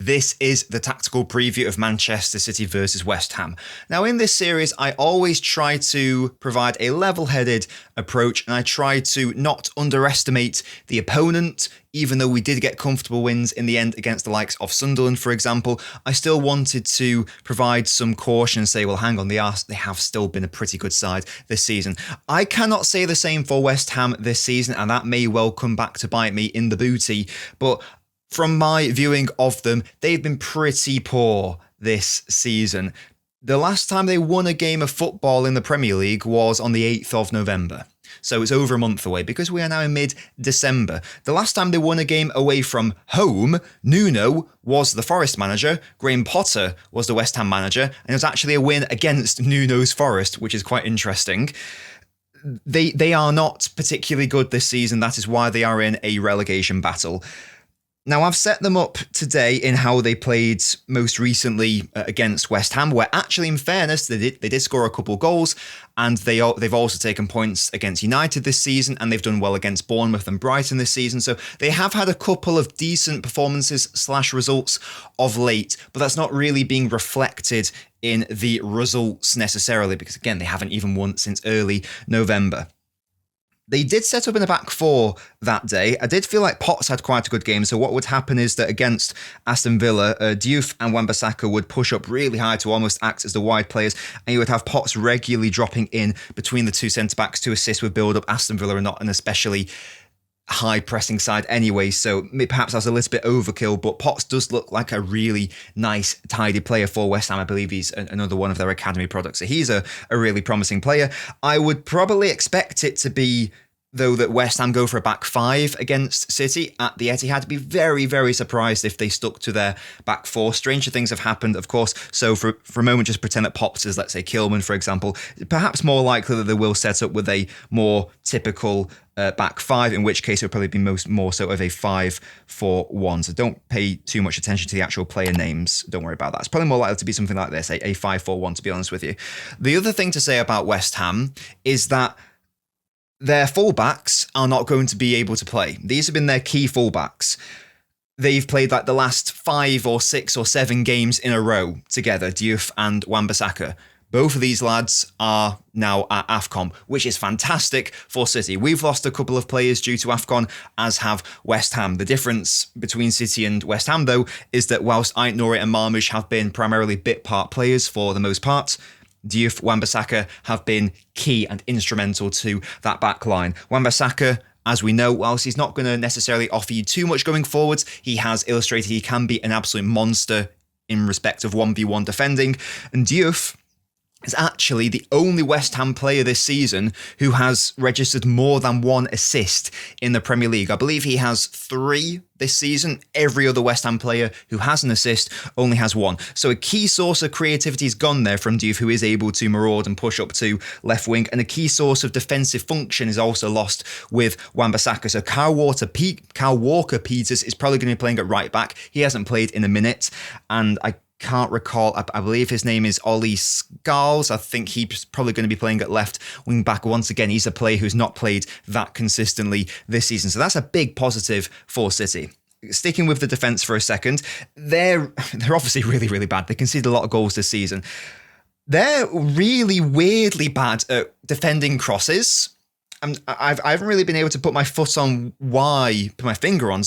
This is the tactical preview of Manchester City versus West Ham. Now, in this series, I always try to provide a level-headed approach, and I try to not underestimate the opponent. Even though we did get comfortable wins in the end against the likes of Sunderland, for example, I still wanted to provide some caution and say, well, hang on, they have still been a pretty good side this season. I cannot say the same for West Ham this season, and that may well come back to bite me in the booty, but from my viewing of them, they've been pretty poor this season. The last time they won a game of football in the Premier League was on the 8th of November. So it's over a month away because we are now in mid-December. The last time they won a game away from home, Nuno was the Forest manager, Graham Potter was the West Ham manager, and it was actually a win against Nuno's Forest, which is quite interesting. They are not particularly good this season. That is why they are in a relegation battle. Now, I've set them up today in how they played most recently against West Ham, where actually, in fairness, they did score a couple goals, and they've also taken points against United this season, and they've done well against Bournemouth and Brighton this season. So they have had a couple of decent performances / results of late, but that's not really being reflected in the results necessarily, because again, they haven't even won since early November. They did set up in the back four that day. I did feel like Potts had quite a good game. So what would happen is that against Aston Villa, Diouf and Wan-Bissaka would push up really high to almost act as the wide players. And you would have Potts regularly dropping in between the two centre-backs to assist with build-up. Aston Villa are not an especially high pressing side anyway, so perhaps I was a little bit overkill, but Potts does look like a really nice, tidy player for West Ham. I believe he's another one of their academy products, so he's a really promising player. I would probably expect it to be, though, that West Ham go for a back five against City at the Etihad. I'd be very, very surprised if they stuck to their back four. Stranger things have happened, of course, so for a moment, just pretend that Potts is, let's say, Kilman, for example. Perhaps more likely that they will set up with a more typical back five, in which case it would probably be more so of a 5-4-1. So don't pay too much attention to the actual player names. Don't worry about that. It's probably more likely to be something like this, a 5-4-1, to be honest with you. The other thing to say about West Ham is that their fullbacks are not going to be able to play. These have been their key fullbacks. They've played like the last 5 or 6 or 7 games in a row together, Diouf and Wan-Bissaka. Both of these lads are now at AFCON, which is fantastic for City. We've lost a couple of players due to AFCON, as have West Ham. The difference between City and West Ham, though, is that whilst Ait Nouri and Marmoush have been primarily bit part players for the most part, Diouf, Wan-Bissaka have been key and instrumental to that back line. Wan-Bissaka, as we know, whilst he's not going to necessarily offer you too much going forwards, he has illustrated he can be an absolute monster in respect of 1v1 defending. And Diouf is actually the only West Ham player this season who has registered more than 1 assist in the Premier League. I believe he has 3 this season. Every other West Ham player who has an assist only has 1. So a key source of creativity has gone there from Diouf, who is able to maraud and push up to left wing. And a key source of defensive function is also lost with Wan-Bissaka. So Kyle Walker-Peters is probably going to be playing at right back. He hasn't played in a minute, and I can't recall. I believe his name is Ollie Scarles. I think he's probably going to be playing at left wing back once again. He's a player who's not played that consistently this season. So that's a big positive for City. Sticking with the defence for a second, they're obviously really, really bad. They conceded a lot of goals this season. They're really weirdly bad at defending crosses. I haven't really been able to put my finger on,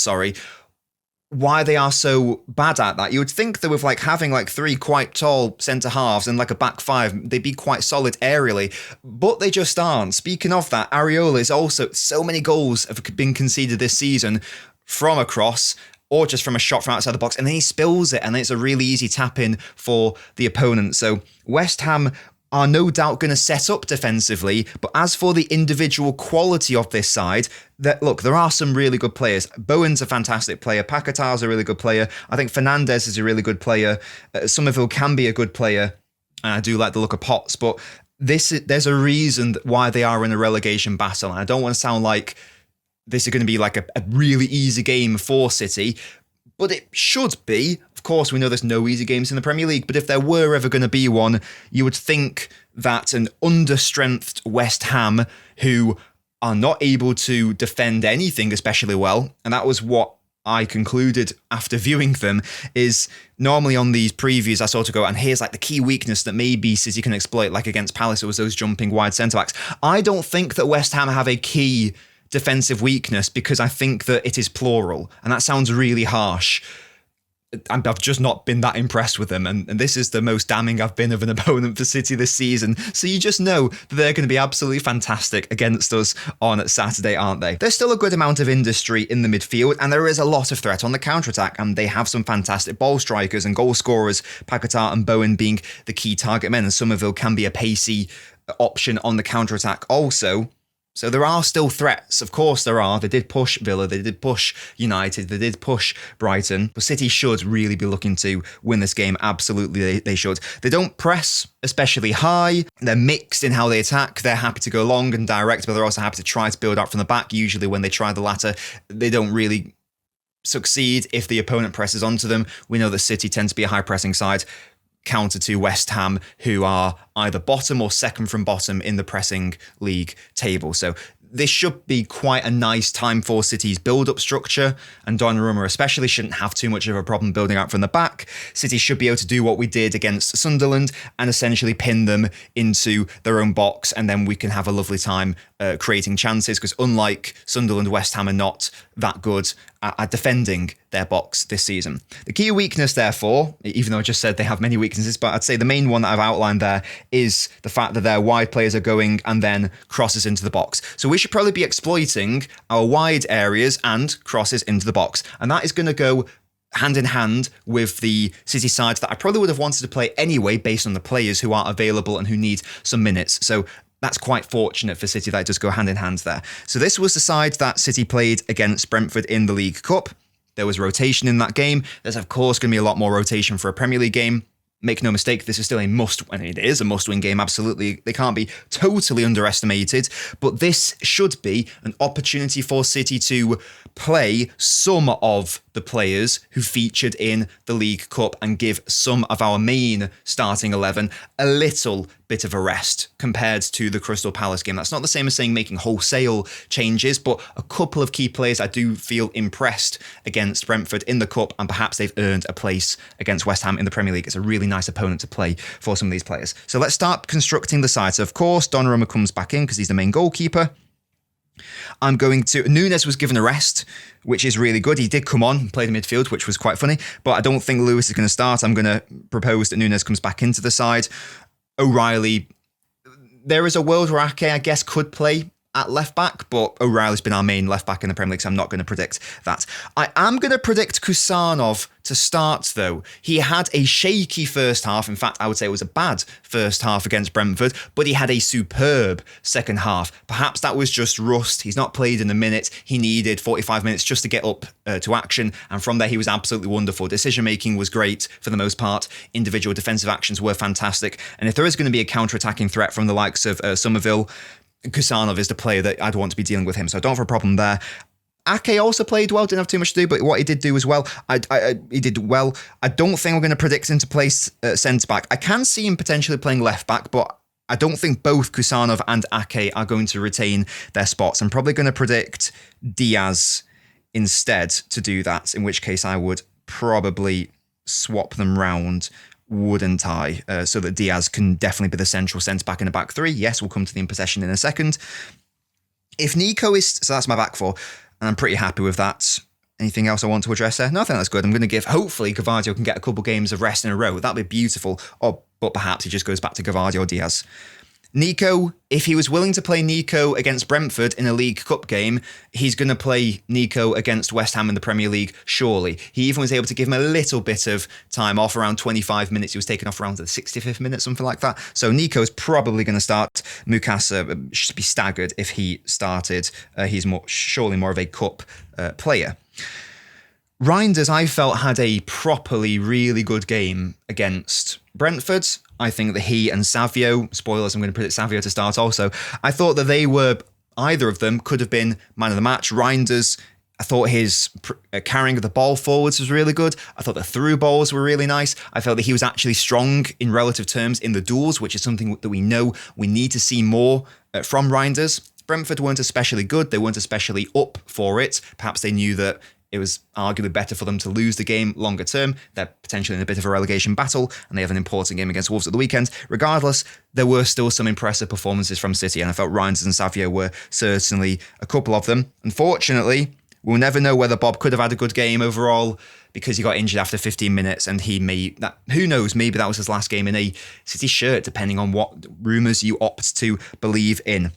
why they are so bad at that. You would think that with having 3 quite tall centre halves and a back 5, they'd be quite solid aerially, but they just aren't. Speaking of that, Areola is also, so many goals have been conceded this season from a cross or just from a shot from outside the box, and then he spills it, and then it's a really easy tap in for the opponent. So West Ham are no doubt going to set up defensively, but as for the individual quality of this side, there are some really good players. Bowen's a fantastic player. Paquetá's a really good player. I think Fernandes is a really good player. Somerville can be a good player, and I do like the look of Potts, but there's a reason why they are in a relegation battle, and I don't want to sound like this is going to be a really easy game for City, but it should be. Of course, we know there's no easy games in the Premier League, but if there were ever going to be one, you would think that an understrengthed West Ham, who are not able to defend anything especially well, and that was what I concluded after viewing them is normally on these previews, I sort of go, and here's like the key weakness that maybe City can exploit, like against Palace, it was those jumping wide centre-backs. I don't think that West Ham have a key defensive weakness because I think that it is plural, and that sounds really harsh. I've just not been that impressed with them, and this is the most damning I've been of an opponent for City this season. So you just know that they're going to be absolutely fantastic against us on Saturday, aren't they? There's still a good amount of industry in the midfield, and there is a lot of threat on the counter-attack, and they have some fantastic ball strikers and goal scorers, Paquetá and Bowen being the key target men, and Somerville can be a pacey option on the counter-attack also. So there are still threats. Of course there are. They did push Villa. They did push United. They did push Brighton. But City should really be looking to win this game. Absolutely, they should. They don't press especially high. They're mixed in how they attack. They're happy to go long and direct, but they're also happy to try to build out from the back. Usually when they try the latter, they don't really succeed if the opponent presses onto them. We know that City tend to be a high-pressing side, counter to West Ham, who are either bottom or second from bottom in the pressing league table. So this should be quite a nice time for City's build-up structure, and Donnarumma especially shouldn't have too much of a problem building out from the back. City should be able to do what we did against Sunderland and essentially pin them into their own box, and then we can have a lovely time creating chances, because unlike Sunderland, West Ham are not that good at defending their box this season. The key weakness, therefore, even though I just said they have many weaknesses, but I'd say the main one that I've outlined there is the fact that their wide players are going and then crosses into the box. So we should probably be exploiting our wide areas and crosses into the box. And that is going to go hand in hand with the City sides that I probably would have wanted to play anyway, based on the players who are available and who need some minutes. So that's quite fortunate for City that it does go hand in hand there. So this was the side that City played against Brentford in the League Cup. There was rotation in that game. There's, of course, going to be a lot more rotation for a Premier League game. Make no mistake, this is still a must, and it is a must-win game, absolutely. They can't be totally underestimated, but this should be an opportunity for City to play some of the players who featured in the League Cup and give some of our main starting 11 a little bit of a rest compared to the Crystal Palace game. That's not the same as saying making wholesale changes, but a couple of key players I do feel impressed against Brentford in the Cup, and perhaps they've earned a place against West Ham in the Premier League. It's a really nice opponent to play for some of these players. So let's start constructing the side. So of course, Donnarumma comes back in because he's the main goalkeeper. I'm going to... Núñez was given a rest, which is really good. He did come on and play the midfield, which was quite funny, but I don't think Lewis is going to start. I'm going to propose that Núñez comes back into the side. O'Reilly, there is a world where Ake, I guess, could play at left back, but O'Reilly's been our main left back in the Premier League, so I'm not going to predict that. I am going to predict Kusanov to start, though. He had a shaky first half. In fact, I would say it was a bad first half against Brentford, but he had a superb second half. Perhaps that was just rust. He's not played in a minute. He needed 45 minutes just to get up to action, and from there he was absolutely wonderful. Decision-making was great for the most part. Individual defensive actions were fantastic, and if there is going to be a counter-attacking threat from the likes of Somerville, Kusanov is the player that I'd want to be dealing with him, so I don't have a problem there. Ake also played well, didn't have too much to do, but what he did do as well, he did well. I don't think I'm going to predict him to play centre-back. I can see him potentially playing left-back, but I don't think both Kusanov and Ake are going to retain their spots. I'm probably going to predict Diaz instead to do that, in which case I would probably swap them round, wouldn't I? So that Diaz can definitely be the central centre-back in a back three. Yes, we'll come to the in possession in a second. If Nico is... So that's my back four, and I'm pretty happy with that. Anything else I want to address there? No, I think that's good. I'm going to give... Hopefully, Guardiola can get a couple games of rest in a row. That'd be beautiful. But perhaps he just goes back to Guardiola or Diaz. Nico, if he was willing to play Nico against Brentford in a League Cup game, he's going to play Nico against West Ham in the Premier League, surely. He even was able to give him a little bit of time off, around 25 minutes. He was taken off around the 65th minute, something like that. So Nico's probably going to start. Mukasa should be staggered if he started. He's surely more of a cup player. Reinders, I felt, had a properly really good game against Brentford. I think that he and Savio, spoilers, I'm going to predict Savio to start also. I thought that they were, either of them could have been man of the match. Reinders, I thought his carrying of the ball forwards was really good. I thought the through balls were really nice. I felt that he was actually strong in relative terms in the duels, which is something that we know we need to see more from Reinders. Brentford weren't especially good. They weren't especially up for it. Perhaps they knew that it was arguably better for them to lose the game longer term. They're potentially in a bit of a relegation battle, and they have an important game against Wolves at the weekend. Regardless, there were still some impressive performances from City, and I felt Reinders and Savio were certainly a couple of them. Unfortunately, we'll never know whether Bob could have had a good game overall because he got injured after 15 minutes, and who knows, maybe that was his last game in a City shirt, depending on what rumours you opt to believe in.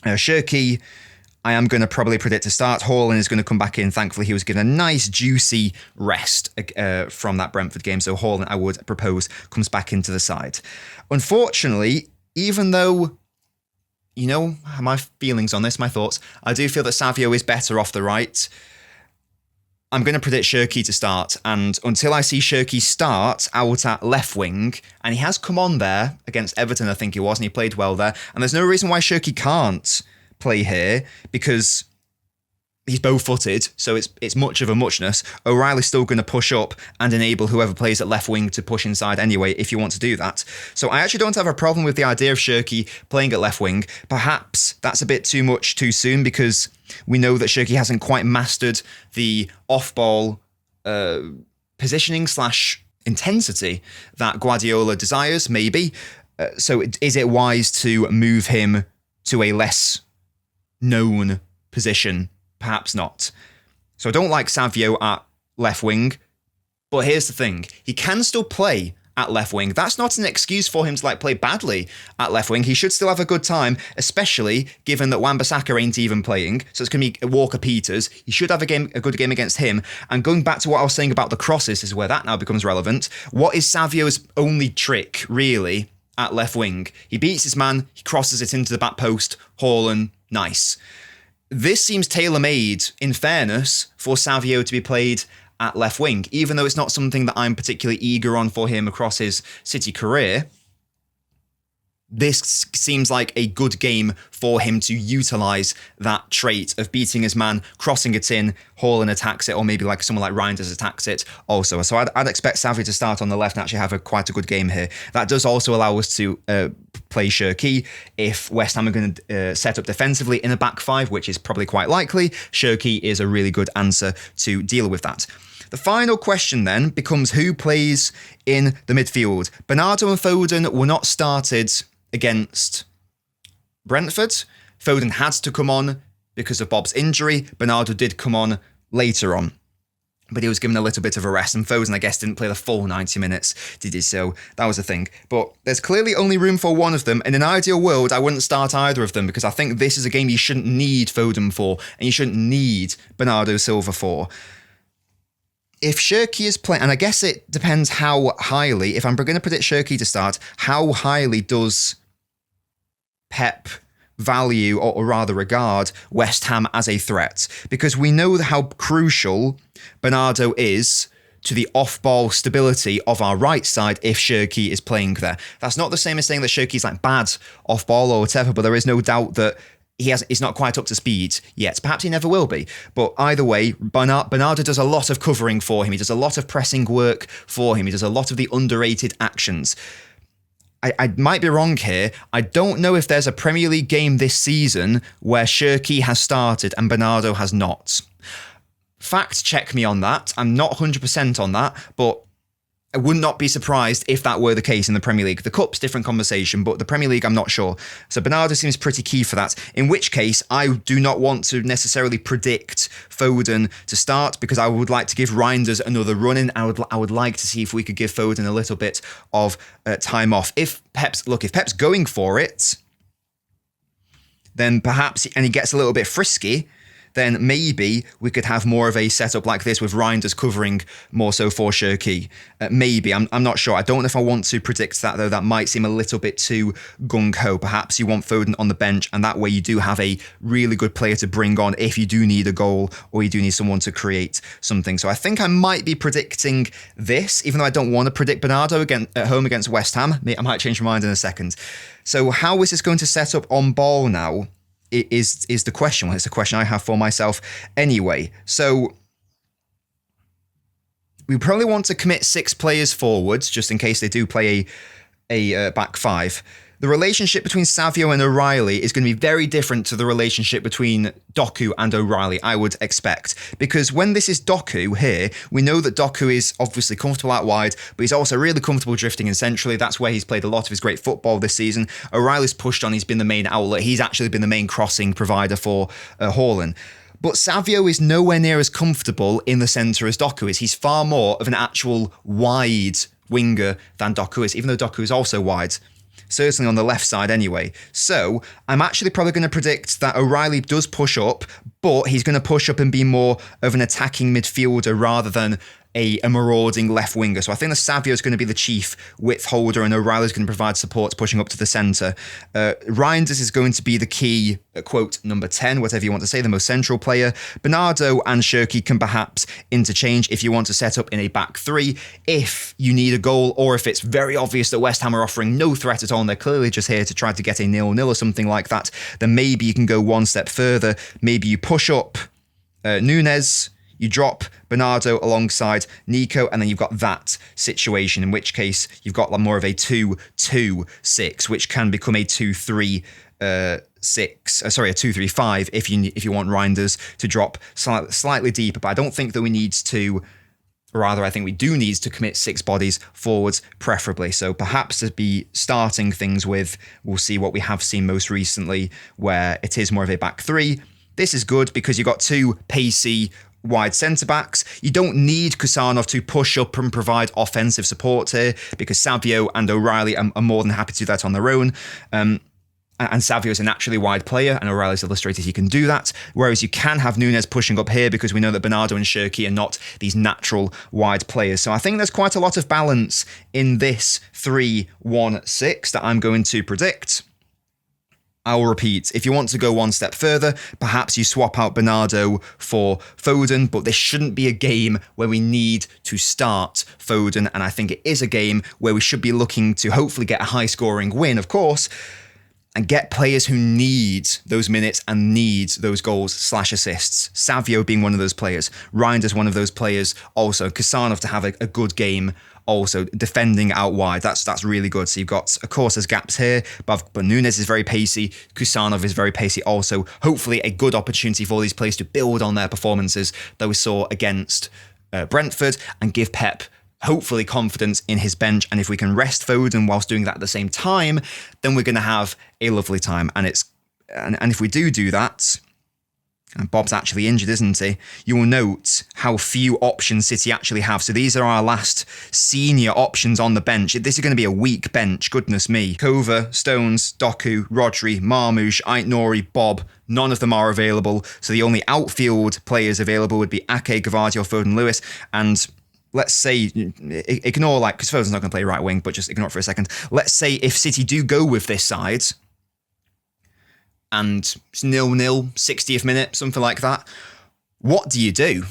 Shirky, I am going to probably predict to start. Haaland is going to come back in. Thankfully, he was given a nice, juicy rest from that Brentford game. So Haaland, I would propose, comes back into the side. Unfortunately, even though, my feelings on this, my thoughts, I do feel that Savio is better off the right. I'm going to predict Shirky to start. And until I see Shirky start out at left wing, and he has come on there against Everton, I think he was, and he played well there. And there's no reason why Shirky can't play here because he's bow-footed, so it's much of a muchness. O'Reilly's still going to push up and enable whoever plays at left wing to push inside anyway if you want to do that. So I actually don't have a problem with the idea of Shirky playing at left wing. Perhaps that's a bit too much too soon because we know that Shirky hasn't quite mastered the off-ball positioning / intensity that Guardiola desires, maybe. So is it wise to move him to a less known position? Perhaps not. So I don't like Savio at left wing, but here's the thing. He can still play at left wing. That's not an excuse for him to play badly at left wing. He should still have a good time, especially given that Wan-Bissaka ain't even playing. So it's going to be Walker-Peters. He should have a good game against him. And going back to what I was saying about the crosses, is where that now becomes relevant. What is Savio's only trick, really, at left wing? He beats his man, he crosses it into the back post. Haaland, nice. This seems tailor-made, in fairness, for Savio to be played at left wing, even though it's not something that I'm particularly eager on for him across his City career. This seems like a good game for him to utilise that trait of beating his man, crossing it in, Haaland attacks it, or maybe someone like Reinders attacks it also. So I'd expect Savio to start on the left and actually have quite a good game here. That does also allow us to play Shirky. If West Ham are going to set up defensively in a back five, which is probably quite likely, Shirky is a really good answer to deal with that. The final question then becomes who plays in the midfield. Bernardo and Foden were not started against Brentford. Foden had to come on because of Bob's injury. Bernardo did come on later on, but he was given a little bit of a rest, and Foden, I guess, didn't play the full 90 minutes, did he? So that was a thing. But there's clearly only room for one of them. In an ideal world, I wouldn't start either of them because I think this is a game you shouldn't need Foden for, and you shouldn't need Bernardo Silva for. If Shirky is playing, and I guess it depends how highly, if I'm going to predict Shirky to start, how highly does Pep value, or rather regard, West Ham as a threat? Because we know how crucial Bernardo is to the off-ball stability of our right side if Shirky is playing there. That's not the same as saying that Shirky's bad off-ball or whatever, but there is no doubt that he's not quite up to speed yet. Perhaps he never will be. But either way, Bernardo does a lot of covering for him. He does a lot of pressing work for him. He does a lot of the underrated actions. I might be wrong here. I don't know if there's a Premier League game this season where Shirky has started and Bernardo has not. Fact check me on that. I'm not 100% on that, but I would not be surprised if that were the case in the Premier League. The Cup's different conversation, but the Premier League, I'm not sure. So Bernardo seems pretty key for that. In which case, I do not want to necessarily predict Foden to start because I would like to give Reinders another run in. I would like to see if we could give Foden a little bit of time off. If Pep's going for it, then perhaps, and he gets a little bit frisky, then maybe we could have more of a setup like this with Reinders covering more so for Shirky. Maybe, I'm not sure. I don't know if I want to predict that though. That might seem a little bit too gung-ho. Perhaps you want Foden on the bench and that way you do have a really good player to bring on if you do need a goal or you do need someone to create something. So I think I might be predicting this, even though I don't want to predict Bernardo again at home against West Ham. I might change my mind in a second. So how is this going to set up on ball now? Is the question. Well, it's a question I have for myself anyway. So we probably want to commit 6 players forwards just in case they do play a back five. the relationship between Savio and O'Reilly is going to be very different to the relationship between Doku and O'Reilly, I would expect. Because when this is Doku here, we know that Doku is obviously comfortable out wide, but he's also really comfortable drifting in centrally. That's where he's played a lot of his great football this season. O'Reilly's pushed on, he's been the main outlet. He's actually been the main crossing provider for Haaland. But Savio is nowhere near as comfortable in the centre as Doku is. He's far more of an actual wide winger than Doku is, even though Doku is also wide. Certainly on the left side anyway. So I'm actually probably going to predict that O'Reilly does push up, but he's going to push up and be more of an attacking midfielder rather than a marauding left winger. So I think that Savio is going to be the chief width holder and O'Reilly's going to provide support pushing up to the centre. Reinders is going to be the key, quote, number 10, whatever you want to say, the most central player. Bernardo and Shirky can perhaps interchange if you want to set up in a back three, if you need a goal, or if it's very obvious that West Ham are offering no threat at all and they're clearly just here to try to get a 0-0 or something like that, then maybe you can go one step further. Maybe you push up Nunes, you drop Bernardo alongside Nico, and then you've got that situation, in which case you've got more of a 2-2-6, which can become a 2-3-6, a 2-3-5 if you want Reinders to drop slightly deeper. But I don't think that we need to, rather I think we do need to commit 6 bodies forwards, preferably. So perhaps to be starting things with, we'll see what we have seen most recently, where it is more of a back three. This is good because you've got 2 pacey wide centre-backs. You don't need Kusanov to push up and provide offensive support here because Savio and O'Reilly are more than happy to do that on their own. And Savio is a naturally wide player, and O'Reilly's illustrated he can do that. Whereas you can have Nunes pushing up here because we know that Bernardo and Shirky are not these natural wide players. So I think there's quite a lot of balance in this 3-1-6 that I'm going to predict. I'll repeat, if you want to go one step further, perhaps you swap out Bernardo for Foden, but this shouldn't be a game where we need to start Foden, and I think it is a game where we should be looking to hopefully get a high-scoring win, of course, and get players who need those minutes and need those goals/assists. Savio being one of those players, Reinders one of those players also, Kusanov to have a good game also, defending out wide, that's really good. So you've got, of course, there's gaps here, but Nunes is very pacey, Kusanov is very pacey also. Hopefully a good opportunity for these players to build on their performances that we saw against Brentford and give Pep hopefully confidence in his bench. And if we can rest Foden whilst doing that at the same time, then we're going to have a lovely time. And if we do that, and Bob's actually injured, isn't he? You will note how few options City actually have. So these are our last senior options on the bench. This is going to be a weak bench, goodness me. Kova, Stones, Doku, Rodri, Marmoush, Aït-Nouri, Bob. None of them are available. So the only outfield players available would be Ake, Guardiola, Foden, Lewis, and let's say, ignore because Foden's not going to play right wing, but just ignore it for a second. Let's say if City do go with this side, and it's 0-0, 60th minute, something like that, what do you do?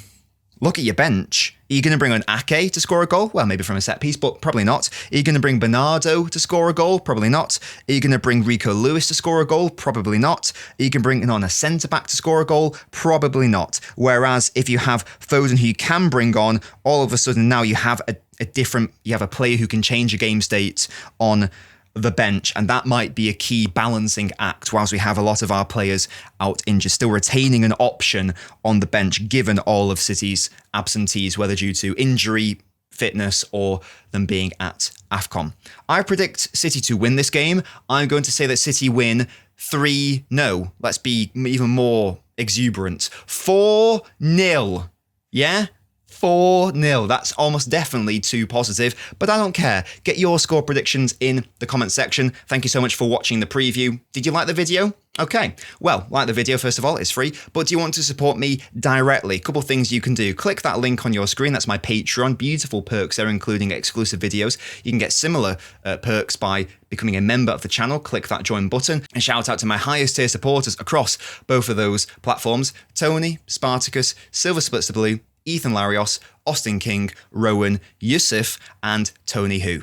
Look at your bench. Are you going to bring on Ake to score a goal? Well, maybe from a set piece, but probably not. Are you going to bring Bernardo to score a goal? Probably not. Are you going to bring Rico Lewis to score a goal? Probably not. Are you going to bring on a centre-back to score a goal? Probably not. Whereas if you have Foden who you can bring on, all of a sudden now you have a player who can change a game state on the bench, and that might be a key balancing act whilst we have a lot of our players out injured, still retaining an option on the bench given all of City's absentees, whether due to injury, fitness, or them being at AFCON. I predict City to win this game. I'm going to say that City win 3-0. Let's be even more exuberant. 4-0. Yeah? 4-0. That's almost definitely too positive, but I don't care. Get your score predictions in the comment section. Thank you so much for watching the preview. Did you like the video? Okay, well, like the video, first of all, it's free, but do you want to support me directly? A couple things you can do. Click that link on your screen. That's my Patreon. Beautiful perks there, including exclusive videos. You can get similar perks by becoming a member of the channel. Click that join button. And shout out to my highest tier supporters across both of those platforms: Tony, Spartacus, Silver Splits the Blue, Ethan Larios, Austin King, Rowan, Yusuf, and Tony Who.